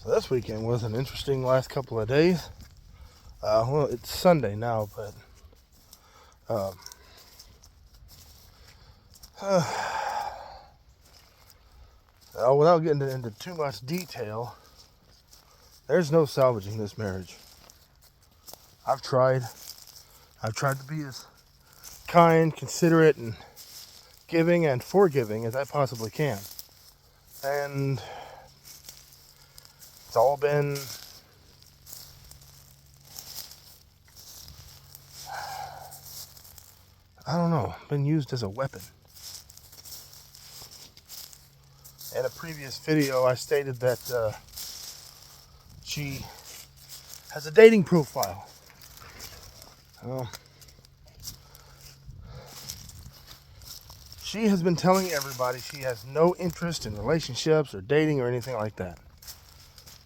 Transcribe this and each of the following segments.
So this weekend was an interesting last couple of days. Well, it's Sunday now, but without getting into too much detail, there's no salvaging this marriage. I've tried to be as kind, considerate, and giving and forgiving as I possibly can. And it's all been been used as a weapon. In a previous video, I stated that she has a dating profile. She has been telling everybody she has no interest in relationships or dating or anything like that.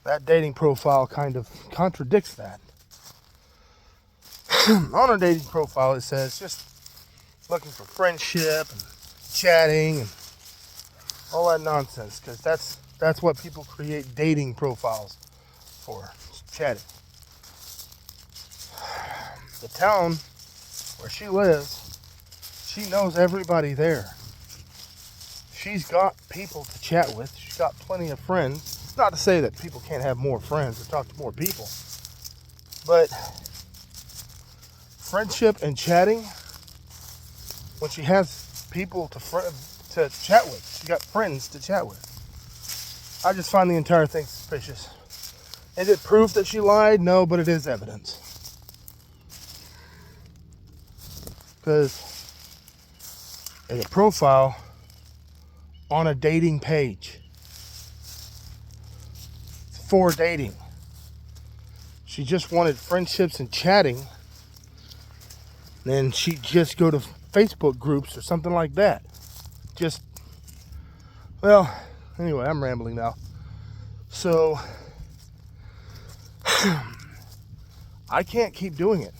That dating profile kind of contradicts that. On her dating profile, it says just looking for friendship and chatting and all that nonsense, because that's what people create dating profiles for, chatting. The town where she lives, she knows everybody there. She's got people to chat with. She's got plenty of friends. Not to say that people can't have more friends or talk to more people, but friendship and chatting, when she has people to chat with, she got friends to chat with. I just find the entire thing suspicious. Is it proof that she lied? No, but it is evidence. Because there's a profile on a dating page. It's for dating. She just wanted friendships and chatting. Then she'd just go to Facebook groups or something like that. Anyway, I'm rambling now. So, I can't keep doing it.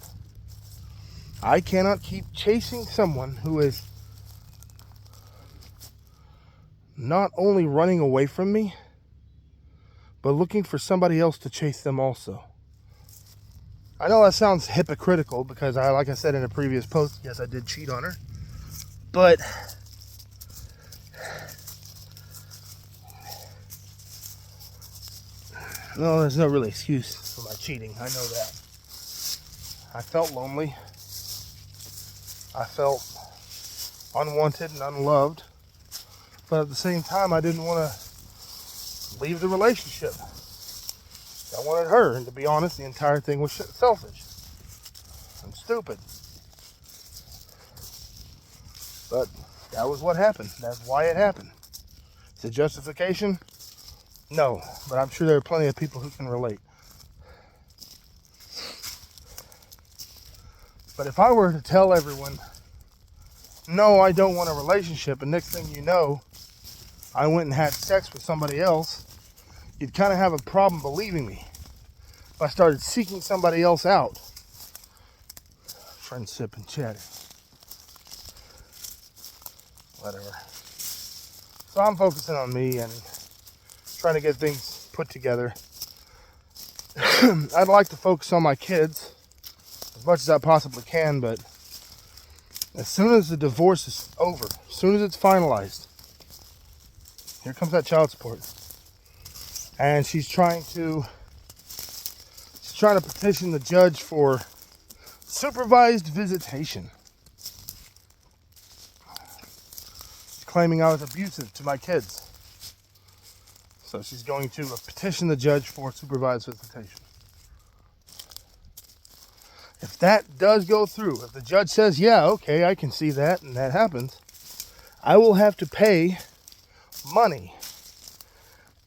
I cannot keep chasing someone who is not only running away from me, but looking for somebody else to chase them also. I know that sounds hypocritical because like I said in a previous post, yes, I did cheat on her. But no, there's no really excuse for my cheating. I know that. I felt lonely. I felt unwanted and unloved. But at the same time, I didn't want to leave the relationship. I wanted her, and to be honest, the entire thing was selfish and stupid. But that was what happened. That's why it happened. Is it justification? No, but I'm sure there are plenty of people who can relate. But if I were to tell everyone, no, I don't want a relationship, and next thing you know, I went and had sex with somebody else, you'd kind of have a problem believing me. If I started seeking somebody else out, friendship and chatting, whatever. So I'm focusing on me and trying to get things put together. I'd like to focus on my kids as much as I possibly can, but as soon as the divorce is over, as soon as it's finalized, here comes that child support. And she's trying to petition the judge for supervised visitation. She's claiming I was abusive to my kids. So she's going to petition the judge for supervised visitation. If that does go through, if the judge says, yeah, okay, I can see that, and that happens, I will have to pay money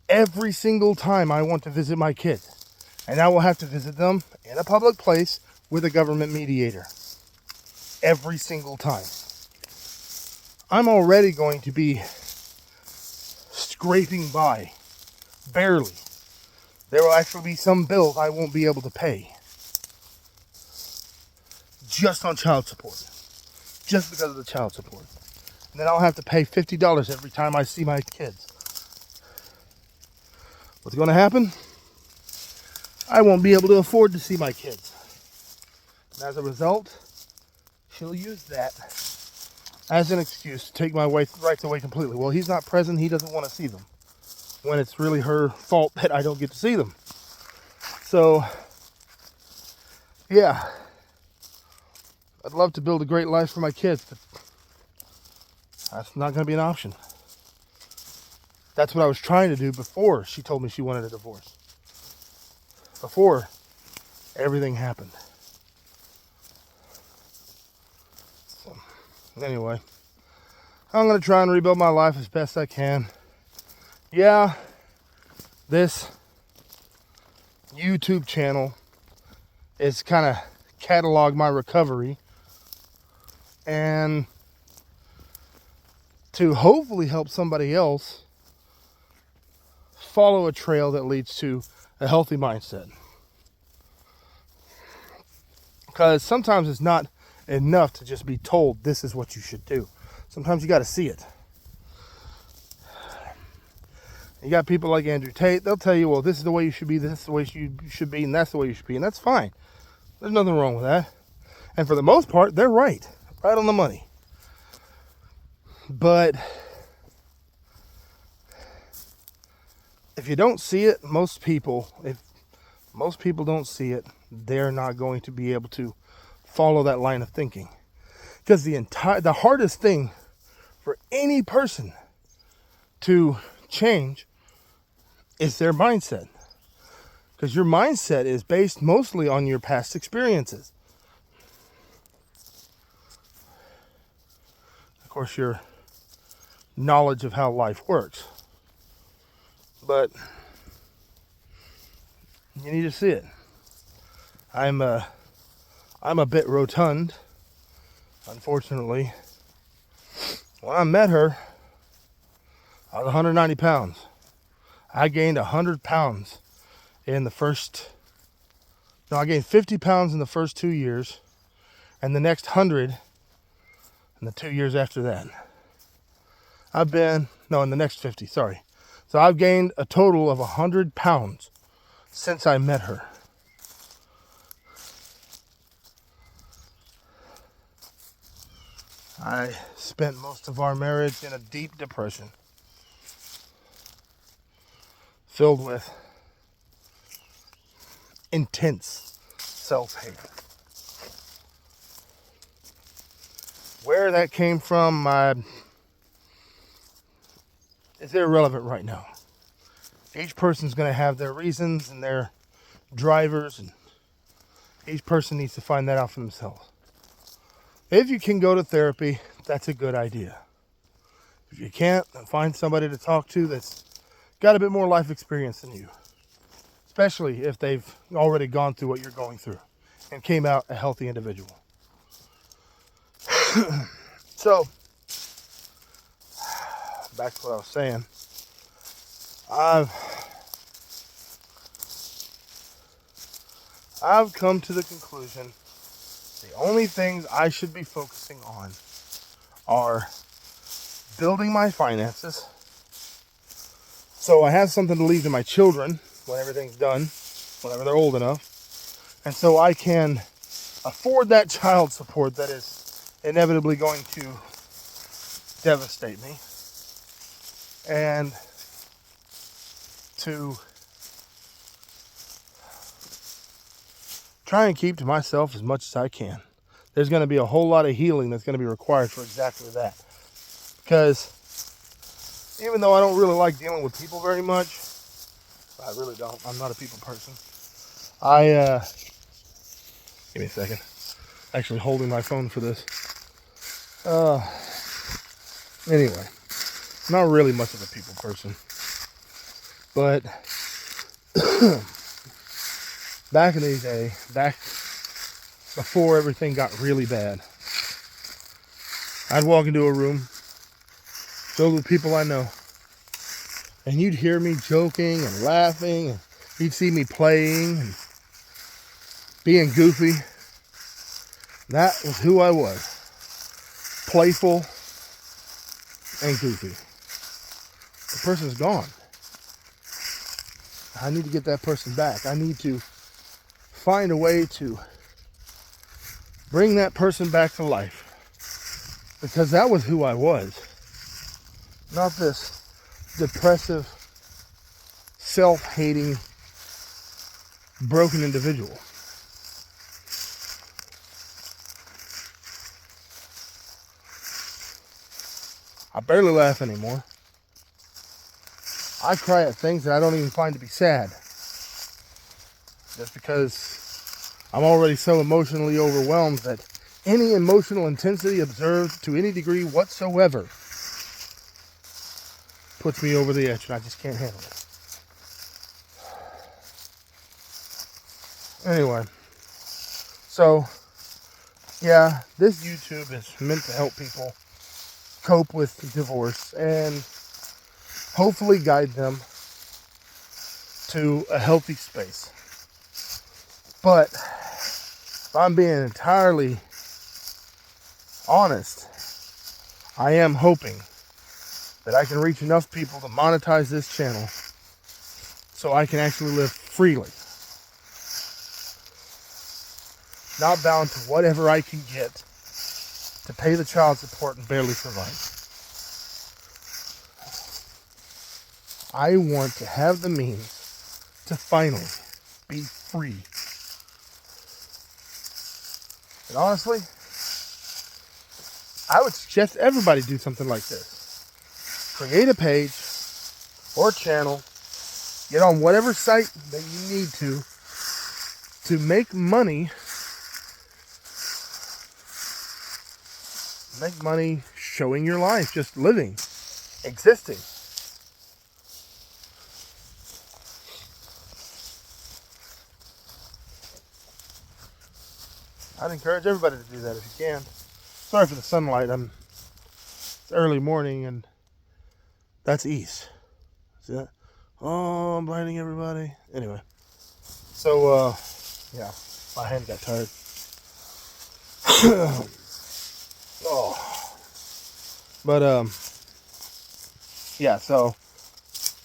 every single time I want to visit my kids. And I will have to visit them in a public place with a government mediator. Every single time. I'm already going to be scraping by. Barely. There will actually be some bills I won't be able to pay. Just on child support. Just because of the child support. And then I'll have to pay $50 every time I see my kids. What's going to happen? I won't be able to afford to see my kids. And as a result, she'll use that as an excuse to take my rights away completely. Well, he's not present. He doesn't want to see them. When it's really her fault that I don't get to see them. So, yeah. I'd love to build a great life for my kids, but that's not going to be an option. That's what I was trying to do before she told me she wanted a divorce. Before everything happened. So, anyway, I'm going to try and rebuild my life as best I can. Yeah, this YouTube channel is kind of catalog my recovery and to hopefully help somebody else follow a trail that leads to a healthy mindset. Because sometimes it's not enough to just be told this is what you should do. Sometimes you got to see it. You got people like Andrew Tate, they'll tell you, well, this is the way you should be, this is the way you should be, and that's the way you should be, and that's fine. There's nothing wrong with that. And for the most part, they're right on the money. But if you don't see it, if most people don't see it, they're not going to be able to follow that line of thinking. Because the hardest thing for any person to change is their mindset. Because your mindset is based mostly on your past experiences. Of course, your knowledge of how life works. But you need to see it. I'm a bit rotund, unfortunately. When I met her, I was 190 pounds. I gained 100 pounds in the first... No, I gained 50 pounds in the first 2 years, and the next 100 in the 2 years after that. In the next 50, sorry. So I've gained a total of 100 pounds since I met her. I spent most of our marriage in a deep depression, filled with intense self-hate. Where that came from is irrelevant right now. Each person's going to have their reasons and their drivers, and each person needs to find that out for themselves. If you can go to therapy, that's a good idea. If you can't, then find somebody to talk to that's got a bit more life experience than you. Especially if they've already gone through what you're going through and came out a healthy individual. So, back to what I was saying. I've come to the conclusion the only things I should be focusing on are building my finances so I have something to leave to my children when everything's done, whenever they're old enough, and so I can afford that child support that is inevitably going to devastate me, and to try and keep to myself as much as I can. There's going to be a whole lot of healing that's going to be required for exactly that. Because even though I don't really like dealing with people very much, I really don't. I'm not a people person. Give me a second. Actually holding my phone for this. Anyway, not really much of a people person. But back in the day, back before everything got really bad, I'd walk into a room filled with people I know, and you'd hear me joking and laughing, and you'd see me playing and being goofy. That was who I was. Playful and goofy. The person's gone. I need to get that person back. I need to find a way to bring that person back to life. Because that was who I was. Not this depressive, self-hating, broken individual. I barely laugh anymore. I cry at things that I don't even find to be sad. Just because I'm already so emotionally overwhelmed that any emotional intensity observed to any degree whatsoever puts me over the edge, and I just can't handle it. Anyway, so yeah, this YouTube is meant to help people cope with divorce and hopefully guide them to a healthy space. But if I'm being entirely honest, I am hoping that I can reach enough people to monetize this channel so I can actually live freely. Not bound to whatever I can get to pay the child support and barely survive. I want to have the means to finally be free. And honestly, I would suggest everybody do something like this. Create a page or channel, get on whatever site that you need to make money. Make money showing your life, just living, existing. I'd encourage everybody to do that if you can. Sorry for the sunlight. It's early morning and that's east. See that? Oh, I'm blinding everybody. Anyway. So, yeah, my hand got tired. Oh. But, yeah, so,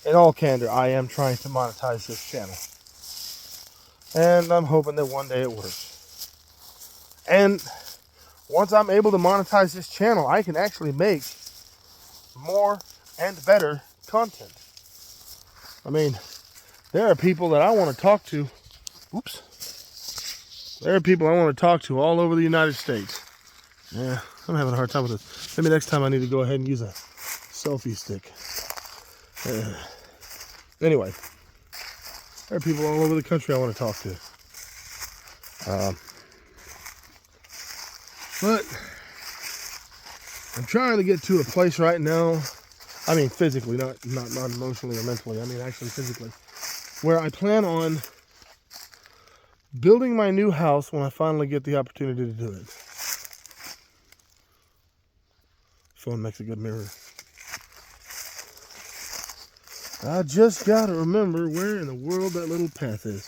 in all candor, I am trying to monetize this channel. And I'm hoping that one day it works. And once I'm able to monetize this channel, I can actually make more and better content. I mean, there are people that I want to talk to. Oops. There are people I want to talk to all over the United States. Yeah, I'm having a hard time with this. Maybe next time I need to go ahead and use a selfie stick. Anyway, there are people all over the country I want to talk to. But I'm trying to get to a place right now. I mean, physically, not emotionally or mentally. I mean, actually physically, where I plan on building my new house when I finally get the opportunity to do it. Phone makes a good mirror. I just gotta remember where in the world that little path is.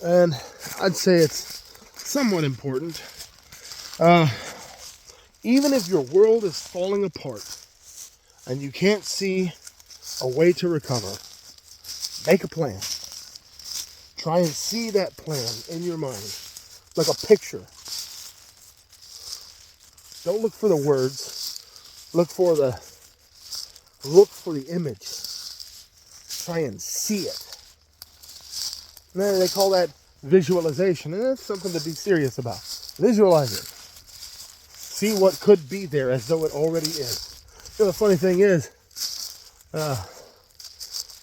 And I'd say it's somewhat important. Even if your world is falling apart and you can't see a way to recover, make a plan. Try and see that plan in your mind, like a picture. Don't look for the words. Look for the image. Try and see it. And then they call that visualization, and that's something to be serious about. Visualize it. See what could be there as though it already is. You know, the funny thing is,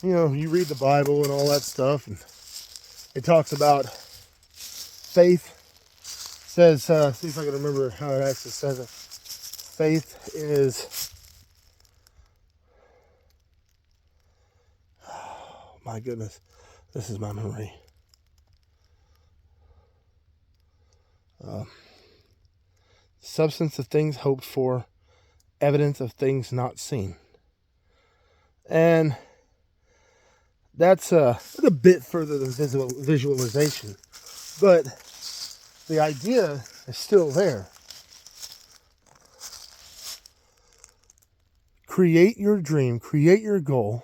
you read the Bible and all that stuff, and it talks about faith. Says, see if I can remember how it actually says it. Faith is, oh my goodness, this is my memory. Substance of things hoped for, evidence of things not seen. And that's a bit further than visualization, but the idea is still there. Create your dream, create your goal,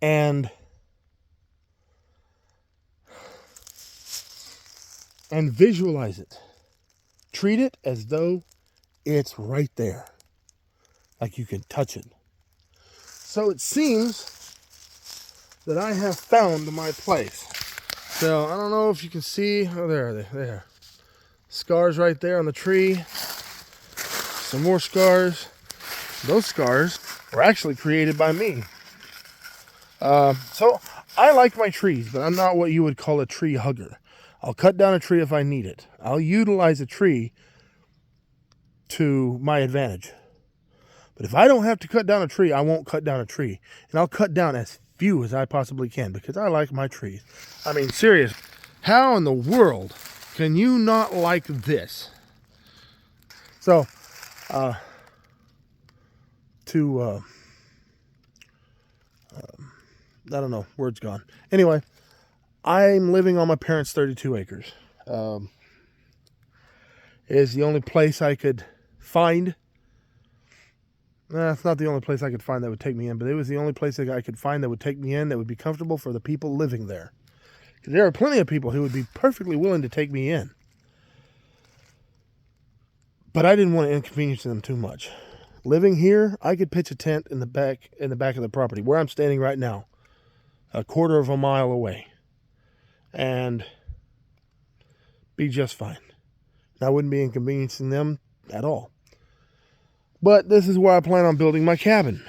and and visualize it. Treat it as though it's right there, like you can touch it. So it seems that I have found my place. So I don't know if you can see. Oh, there. Scars right there on the tree. Some more scars. Those scars were actually created by me. So I like my trees, but I'm not what you would call a tree hugger. I'll cut down a tree if I need it. I'll utilize a tree to my advantage. But if I don't have to cut down a tree, I won't cut down a tree. And I'll cut down as few as I possibly can because I like my trees. I mean, serious. How in the world can you not like this? So, I don't know, word's gone. Anyway, I'm living on my parents' 32 acres. It is the only place I could find. It's not the only place I could find that would take me in, but it was the only place that I could find that would take me in that would be comfortable for the people living there. Because there are plenty of people who would be perfectly willing to take me in. But I didn't want to inconvenience them too much. Living here, I could pitch a tent in the back of the property where I'm standing right now, a quarter of a mile away, and be just fine. And I wouldn't be inconveniencing them at all. But this is where I plan on building my cabin.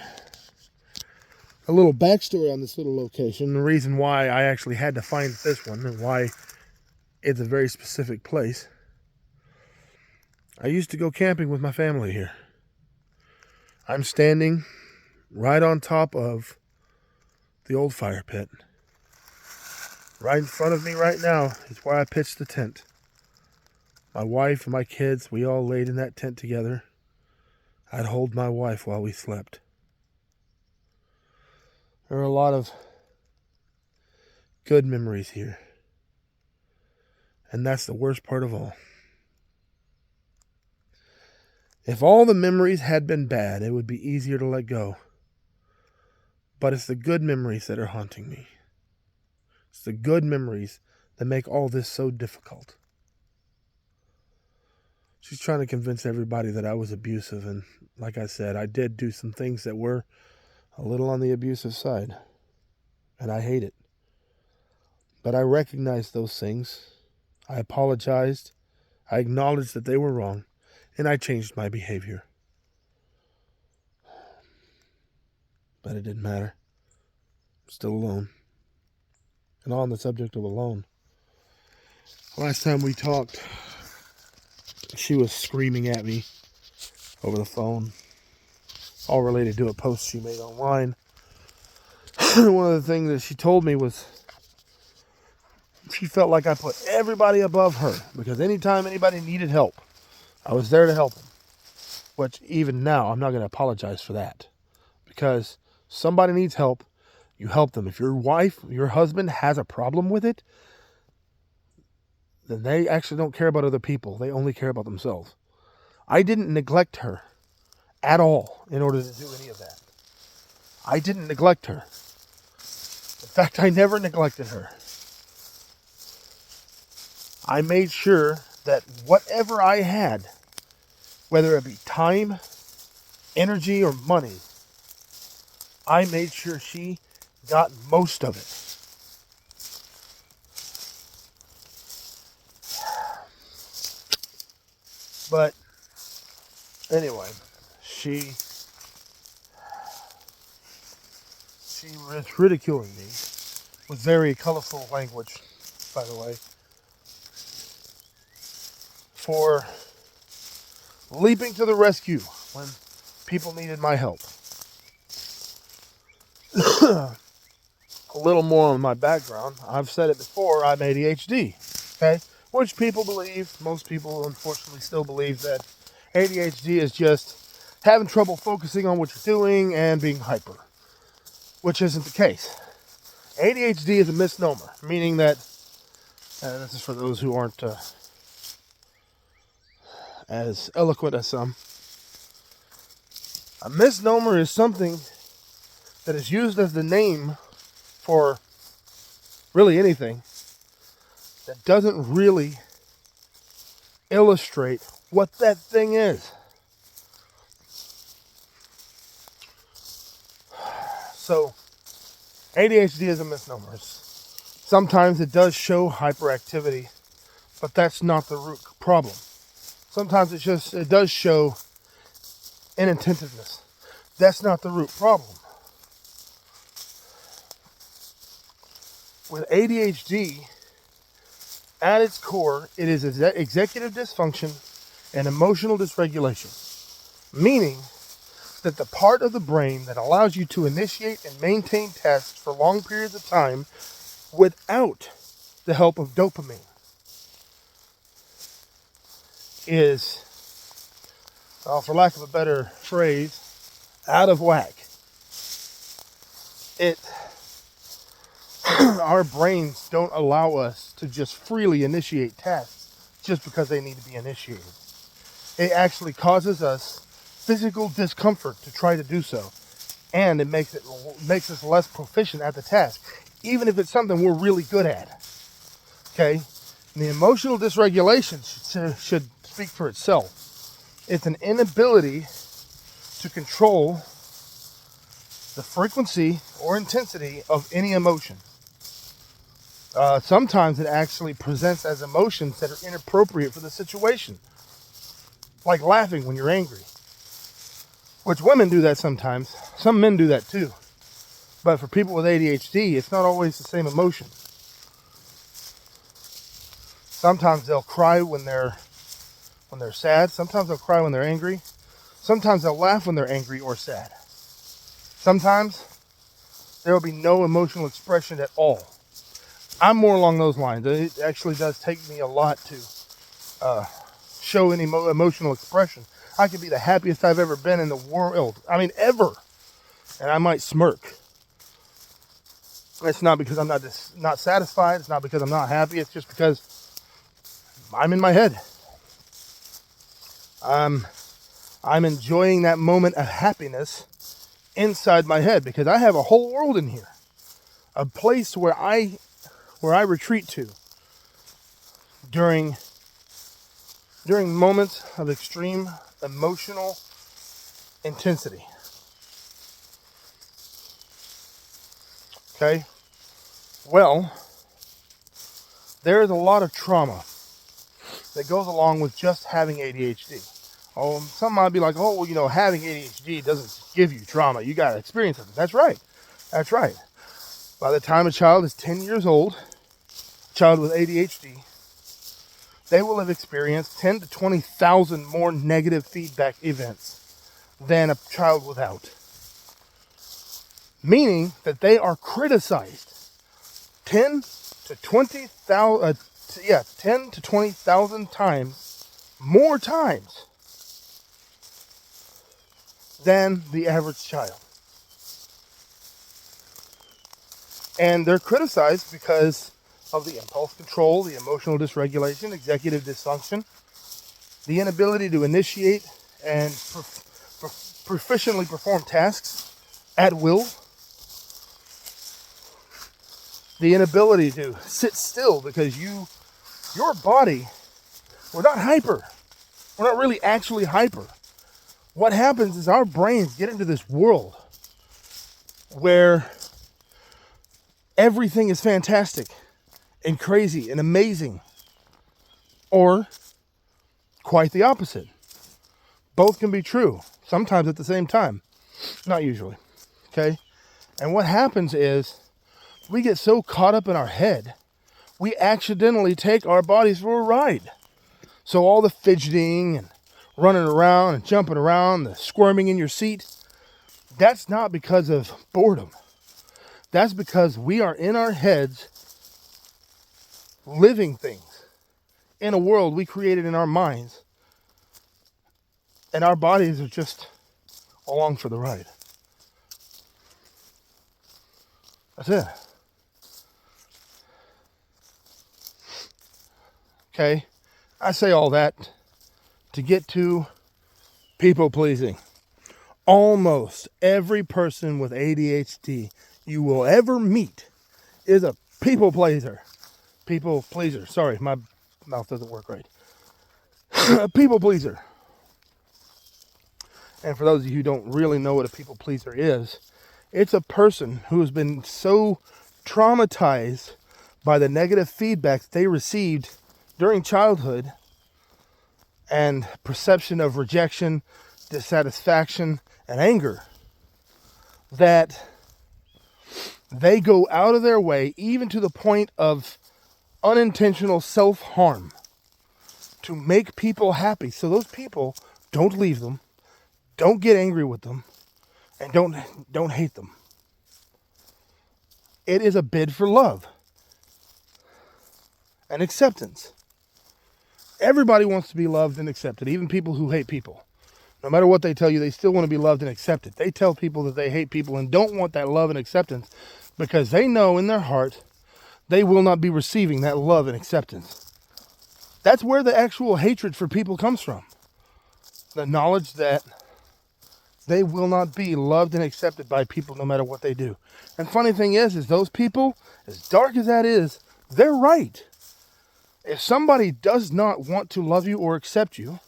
A little backstory on this little location, the reason why I actually had to find this one and why it's a very specific place. I used to go camping with my family here. I'm standing right on top of the old fire pit. Right in front of me right now is where I pitched the tent. My wife and my kids, we all laid in that tent together. I'd hold my wife while we slept. There are a lot of good memories here. And that's the worst part of all. If all the memories had been bad, it would be easier to let go. But it's the good memories that are haunting me. It's the good memories that make all this so difficult. She's trying to convince everybody that I was abusive, and like I said, I did do some things that were a little on the abusive side, and I hate it. But I recognized those things. I apologized. I acknowledged that they were wrong, and I changed my behavior. But it didn't matter. I'm still alone. And on the subject of alone, last time we talked, she was screaming at me over the phone, all related to a post she made online. One of the things that she told me was she felt like I put everybody above her because anytime anybody needed help, I was there to help them. Which even now, I'm not going to apologize for that. Because somebody needs help, you help them. If your wife, your husband has a problem with it, then they actually don't care about other people. They only care about themselves. I didn't neglect her at all in order to do any of that. I didn't neglect her. In fact, I never neglected her. I made sure that whatever I had, whether it be time, energy, or money, I made sure she got most of it. But anyway, she was ridiculing me with very colorful language, by the way, for leaping to the rescue when people needed my help. A little more on my background. I've said it before, I'm ADHD, okay? Which people believe, most people unfortunately still believe that ADHD is just having trouble focusing on what you're doing and being hyper, which isn't the case. ADHD is a misnomer, meaning that, and this is for those who aren't as eloquent as some, a misnomer is something that is used as the name for really anything that doesn't really illustrate what that thing is. So, ADHD is a misnomer. Sometimes it does show hyperactivity, but that's not the root problem. Sometimes it does show inattentiveness. That's not the root problem. With ADHD, at its core, it is executive dysfunction and emotional dysregulation, meaning that the part of the brain that allows you to initiate and maintain tasks for long periods of time without the help of dopamine is, for lack of a better phrase, out of whack. Our brains don't allow us to just freely initiate tasks just because they need to be initiated. It actually causes us physical discomfort to try to do so, and it makes us less proficient at the task, even if it's something we're really good at. Okay, and the emotional dysregulation should speak for itself. It's an inability to control the frequency or intensity of any emotion. Sometimes it actually presents as emotions that are inappropriate for the situation, like laughing when you're angry, which women do that sometimes. Some men do that too. But for people with ADHD, it's not always the same emotion. Sometimes they'll cry when they're sad. Sometimes they'll cry when they're angry. Sometimes they'll laugh when they're angry or sad. Sometimes there will be no emotional expression at all. I'm more along those lines. It actually does take me a lot to show any emotional expression. I could be the happiest I've ever been in the world. I mean, ever. And I might smirk. It's not because I'm not satisfied. It's not because I'm not happy. It's just because I'm in my head. I'm enjoying that moment of happiness inside my head because I have a whole world in here. A place where I retreat to during moments of extreme emotional intensity. Okay? Well, there is a lot of trauma that goes along with just having ADHD. Some might be like, having ADHD doesn't give you trauma. You got to experience it. That's right. That's right. By the time a child is 10 years old, a child with ADHD, they will have experienced 10 to 20,000 more negative feedback events than a child without. Meaning that they are criticized 10 to 20,000 times more times than the average child. And they're criticized because of the impulse control, the emotional dysregulation, executive dysfunction, the inability to initiate and proficiently perform tasks at will, the inability to sit still because your body, we're not hyper. We're not really actually hyper. What happens is our brains get into this world where everything is fantastic and crazy and amazing, or quite the opposite. Both can be true, sometimes at the same time, not usually. Okay? And what happens is we get so caught up in our head, we accidentally take our bodies for a ride. So all the fidgeting and running around and jumping around, the squirming in your seat, that's not because of boredom. That's because we are in our heads living things in a world we created in our minds, and our bodies are just along for the ride. That's it. Okay, I say all that to get to people pleasing. Almost every person with ADHD you will ever meet is a people pleaser. Sorry, my mouth doesn't work right. A people pleaser. And for those of you who don't really know what a people pleaser is, it's a person who has been so traumatized by the negative feedback they received during childhood and perception of rejection, dissatisfaction, and anger that they go out of their way, even to the point of unintentional self-harm, to make people happy. So those people don't leave them, don't get angry with them, and don't hate them. It is a bid for love and acceptance. Everybody wants to be loved and accepted, even people who hate people. No matter what they tell you, they still want to be loved and accepted. They tell people that they hate people and don't want that love and acceptance because they know in their heart they will not be receiving that love and acceptance. That's where the actual hatred for people comes from. The knowledge that they will not be loved and accepted by people no matter what they do. And funny thing is those people, as dark as that is, they're right. If somebody does not want to love you or accept you,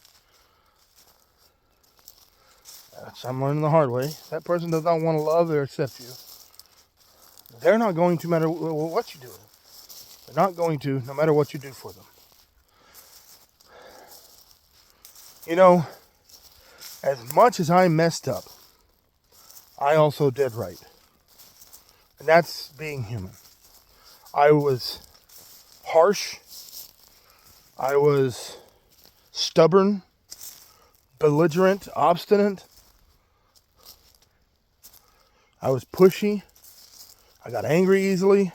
I'm learning the hard way, that person does not want to love or accept you, they're not going to matter what you do. They're not going to, no matter what you do for them. You know, as much as I messed up, I also did right. And that's being human. I was harsh. I was stubborn, belligerent, obstinate. I was pushy. I got angry easily.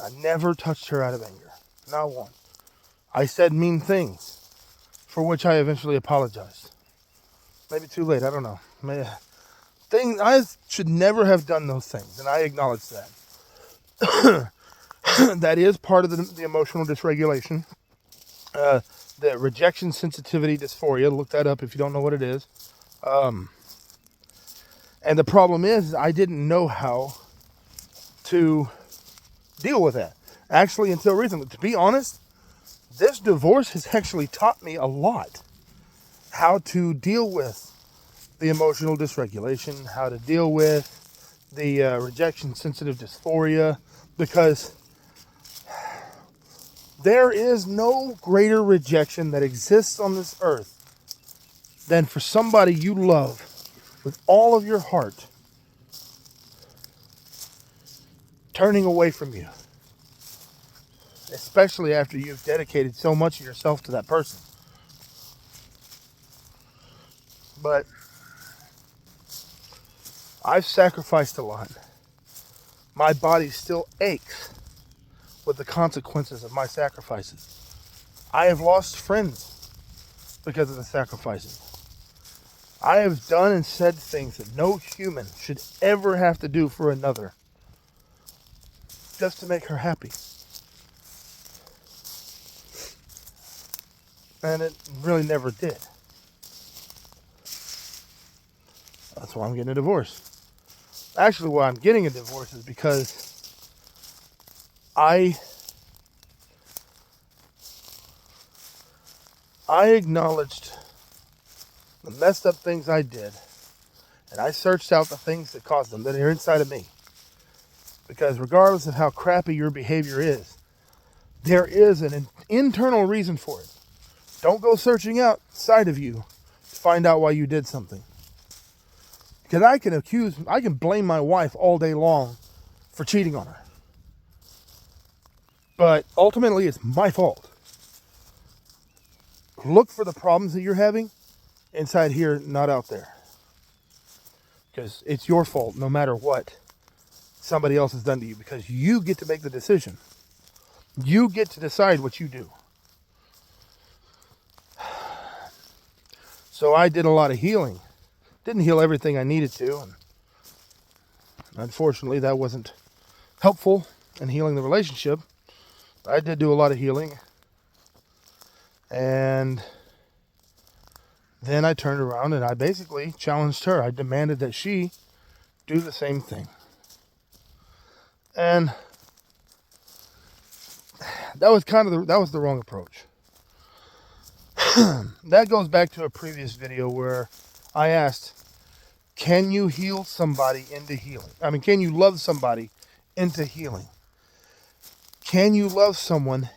I never touched her out of anger. Not one. I said mean things, for which I eventually apologized. Maybe too late, I don't know. I should never have done those things, and I acknowledge that. That is part of the emotional dysregulation. The rejection sensitivity dysphoria. Look that up if you don't know what it is. And the problem is I didn't know how to deal with that. Actually, until recently. To be honest, this divorce has actually taught me a lot. How to deal with the emotional dysregulation, how to deal with the rejection sensitive dysphoria, because there is no greater rejection that exists on this earth than for somebody you love with all of your heart turning away from you, especially after you've dedicated so much of yourself to that person. But I've sacrificed a lot. My body still aches with the consequences of my sacrifices. I have lost friends because of the sacrifices. I have done and said things that no human should ever have to do for another, just to make her happy. And it really never did. That's why I'm getting a divorce. Actually, why I'm getting a divorce is because I acknowledged the messed up things I did, and I searched out the things that caused them that are inside of me. Because regardless of how crappy your behavior is, there is an internal reason for it. Don't go searching outside of you to find out why you did something. Because I can blame my wife all day long for cheating on her. But ultimately, it's my fault. Look for the problems that you're having inside here, not out there. Because it's your fault no matter what somebody else has done to you. Because you get to make the decision. You get to decide what you do. So I did a lot of healing. Didn't heal everything I needed to. And unfortunately, that wasn't helpful in healing the relationship. I did do a lot of healing. And then I turned around and I basically challenged her. I demanded that she do the same thing. And that was the wrong approach. That goes back to a previous video where I asked, can you heal somebody into healing? I mean, can you love somebody into healing? Can you love someone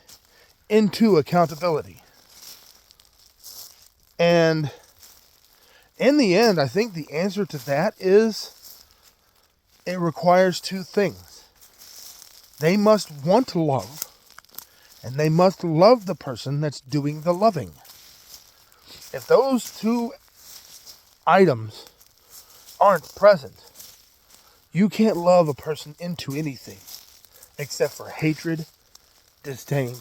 into accountability? And in the end, I think the answer to that is it requires two things. They must want to love, and they must love the person that's doing the loving. If those two items aren't present, you can't love a person into anything except for hatred, disdain,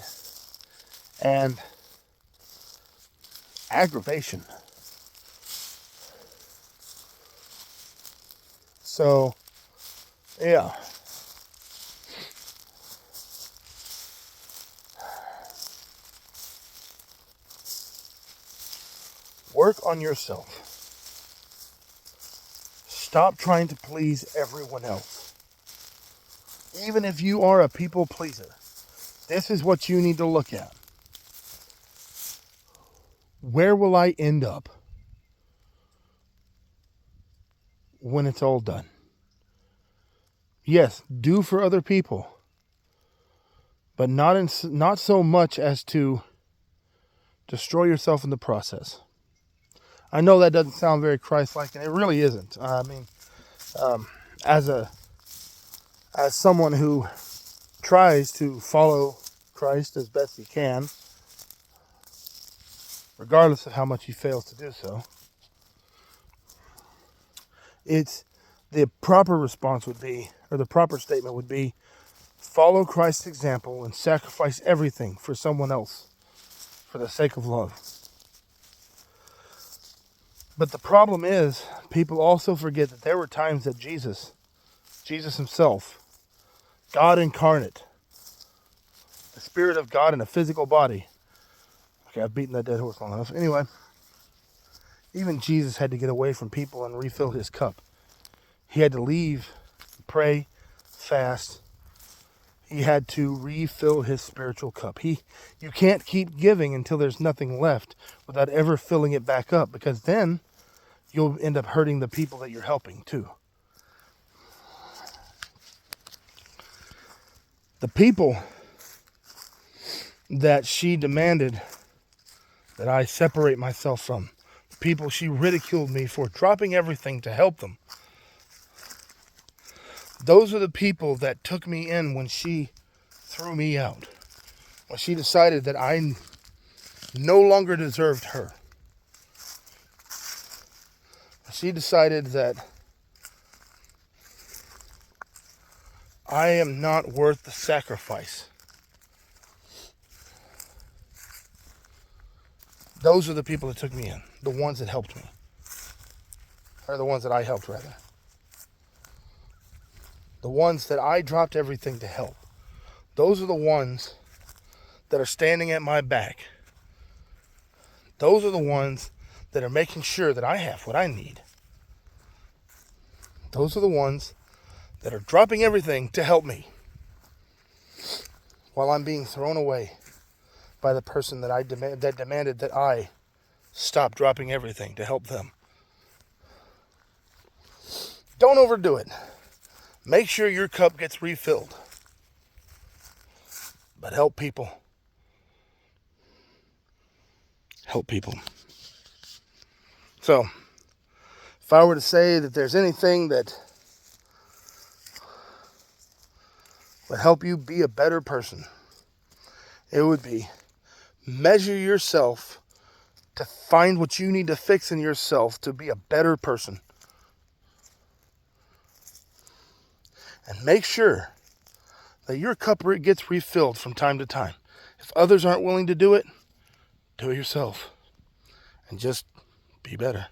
and aggravation. So, yeah. Work on yourself. Stop trying to please everyone else. Even if you are a people pleaser, this is what you need to look at. Where will I end up when it's all done? Yes, do for other people, but not so much as to destroy yourself in the process. I know that doesn't sound very Christ-like, and it really isn't. I mean, as someone who tries to follow Christ as best he can, regardless of how much he fails to do so, the proper response would be, or the proper statement would be, follow Christ's example and sacrifice everything for someone else for the sake of love. But the problem is, people also forget that there were times that Jesus himself, God incarnate, the Spirit of God in a physical body. Okay, I've beaten that dead horse long enough. Anyway, even Jesus had to get away from people and refill his cup. He had to leave, pray, fast. He had to refill his spiritual cup. You can't keep giving until there's nothing left without ever filling it back up, because then you'll end up hurting the people that you're helping too. The people that she demanded that I separate myself from, the people she ridiculed me for dropping everything to help them, those are the people that took me in when she threw me out. When she decided that I no longer deserved her. She decided that I am not worth the sacrifice. Those are the people that took me in. The ones that helped me. Or the ones that I helped, rather. The ones that I dropped everything to help. Those are the ones that are standing at my back. Those are the ones that are making sure that I have what I need. Those are the ones that are dropping everything to help me while I'm being thrown away by the person that demanded that I stop dropping everything to help them. Don't overdo it. Make sure your cup gets refilled. But help people. Help people. So, if I were to say that there's anything that would help you be a better person, it would be measure yourself to find what you need to fix in yourself to be a better person. And make sure that your cup gets refilled from time to time. If others aren't willing to do it yourself. And just be better.